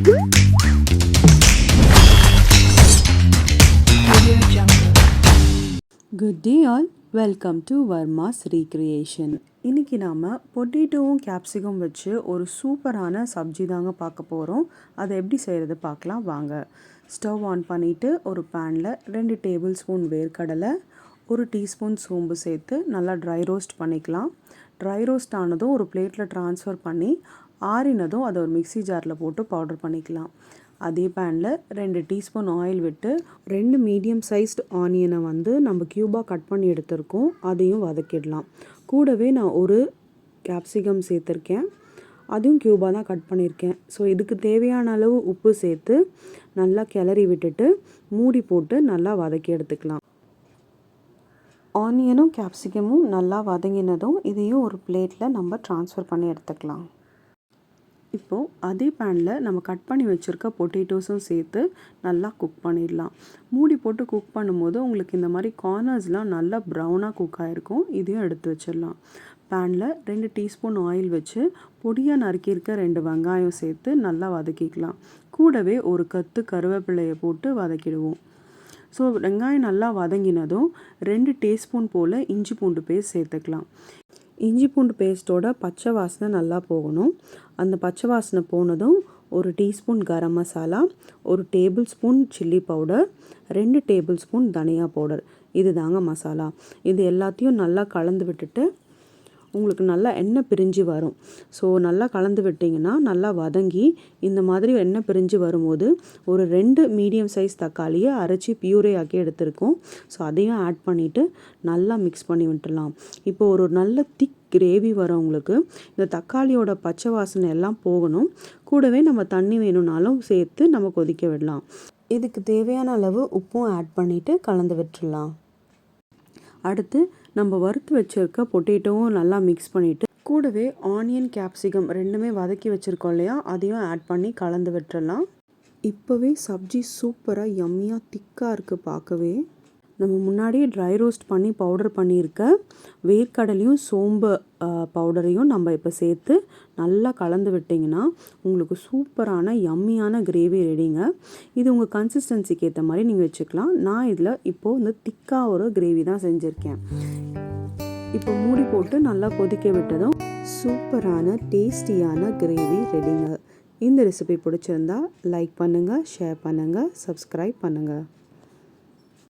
Good day all, welcome to Varma's Recreation. இன்றைக்கி நாம் பொட்டேட்டோவும் capsicum வச்சு ஒரு சூப்பரான சப்ஜி தாங்க பார்க்க போகிறோம். அதை எப்படி செய்கிறது பார்க்கலாம் வாங்க. ஸ்டவ் ஆன் பண்ணிவிட்டு ஒரு பேனில் 2 டேபிள் ஸ்பூன் வேர்க்கடலை, 1 டீஸ்பூன் சோம்பு சேர்த்து நல்லா ட்ரை ரோஸ்ட் பண்ணிக்கலாம். ட்ரை ரோஸ்ட் ஆனதும் ஒரு பிளேட்டில் ட்ரான்ஸ்ஃபர் பண்ணி ஆறினதும் அதை ஒரு மிக்ஸி ஜாரில் போட்டு பவுடர் பண்ணிக்கலாம். அதே பேனில் 2 டீஸ்பூன் ஆயில் விட்டு 2 மீடியம் சைஸ்டு ஆனியனை நம்ம க்யூபாக கட் பண்ணி எடுத்திருக்கோம், அதையும் வதக்கிடலாம். கூடவே நான் ஒரு கேப்சிகம் சேர்த்துருக்கேன், அதையும் க்யூபாக தான் கட் பண்ணியிருக்கேன். ஸோ இதுக்கு தேவையான அளவு உப்பு சேர்த்து நல்லா கிளறி விட்டுட்டு மூடி போட்டு நல்லா வதக்கி எடுத்துக்கலாம். ஆனியனும் கேப்சிகமும் நல்லா வதங்கினதும் இதையும் ஒரு பிளேட்டில் நம்ம ட்ரான்ஸ்ஃபர் பண்ணி எடுத்துக்கலாம். இப்போது அதே பேனில் நம்ம கட் பண்ணி வச்சுருக்க பொட்டேட்டோஸும் சேர்த்து நல்லா குக் பண்ணிடலாம். மூடி போட்டு குக் பண்ணும்போது உங்களுக்கு இந்த மாதிரி கார்னர்ஸ்லாம் நல்லா ப்ரௌனாக குக் ஆகிருக்கும். இதையும் எடுத்து வச்சிடலாம். பேனில் 2 டீஸ்பூன் ஆயில் வச்சு பொடியாக நறுக்கியிருக்க 2 வெங்காயம் சேர்த்து நல்லா வதக்கிக்கலாம். கூடவே ஒரு கத்து கருவேப்பிலையை போட்டு வதக்கிடுவோம். ஸோ வெங்காயம் நல்லா வதங்கினதும் 2 டீஸ்பூன் போல் இஞ்சி பூண்டு பேஸ்ட் சேர்த்துக்கலாம். இஞ்சி பூண்டு பேஸ்ட்டோட பச்சை வாசனை நல்லா போகணும். அந்த பச்சை வாசனை போனதும் 1 teaspoon garam masala, 1 tablespoon chilli powder, 2 tablespoon தனியா பவுடர், இது தாங்க மசாலா. இது எல்லாத்தையும் நல்லா கலந்து விட்டுட்டு உங்களுக்கு நல்லா எண்ணெய் பிரிஞ்சு வரும். ஸோ நல்லா கலந்து விட்டிங்கன்னா நல்லா வதங்கி இந்த மாதிரி எண்ணெய் பிரிஞ்சு வரும்போது ஒரு 2 மீடியம் சைஸ் தக்காளியை அரைச்சி பியூரே ஆக்கி எடுத்துருக்கோம். ஸோ அதையும் ஆட் பண்ணிவிட்டு நல்லா மிக்ஸ் பண்ணி விட்டுடலாம். இப்போ ஒரு நல்ல திக் கிரேவி வரவங்களுக்கு இந்த தக்காளியோட பச்சை வாசனை எல்லாம் போகணும். கூடவே நம்ம தண்ணி வேணும்னாலும் சேர்த்து நம்ம கொதிக்க விடலாம். இதுக்கு தேவையான அளவு உப்பும் ஆட் பண்ணிவிட்டு கலந்து விட்டுடலாம். அடுத்து நம்ம வறுத்து வச்சுருக்க பொட்டேட்டோவும் நல்லா மிக்ஸ் பண்ணிவிட்டு கூடவே ஆனியன் கேப்சிகம் ரெண்டுமே வதக்கி வச்சுருக்கோம் இல்லையா, அதையும் ஆட் பண்ணி கலந்து விட்டுறலாம். இப்போவே சப்ஜி சூப்பராக யம்மியாக திக்காக இருக்குது பார்க்கவே. நம்ம முன்னாடியே ட்ரை ரோஸ்ட் பண்ணி பவுடர் பண்ணியிருக்க வேர்க்கடலையும் சோம்பு பவுடரையும் நம்ம இப்போ சேர்த்து நல்லா கலந்து விட்டிங்கன்னா உங்களுக்கு சூப்பரான யம்மியான கிரேவி ரெடிங்க. இது உங்கள் கன்சிஸ்டன்சிக்கு ஏற்ற மாதிரி நீங்கள் வச்சுக்கலாம். நான் இதில் இப்போது இந்த திக்காக ஒரு கிரேவி தான் செஞ்சுருக்கேன். இப்போ மூடி போட்டு நல்லா கொதிக்க விட்டதும் சூப்பரான டேஸ்டியான கிரேவி ரெடிங்க. இந்த ரெசிபி பிடிச்சிருந்தா லைக் பண்ணுங்கள், ஷேர் பண்ணுங்கள், சப்ஸ்கிரைப் பண்ணுங்கள்.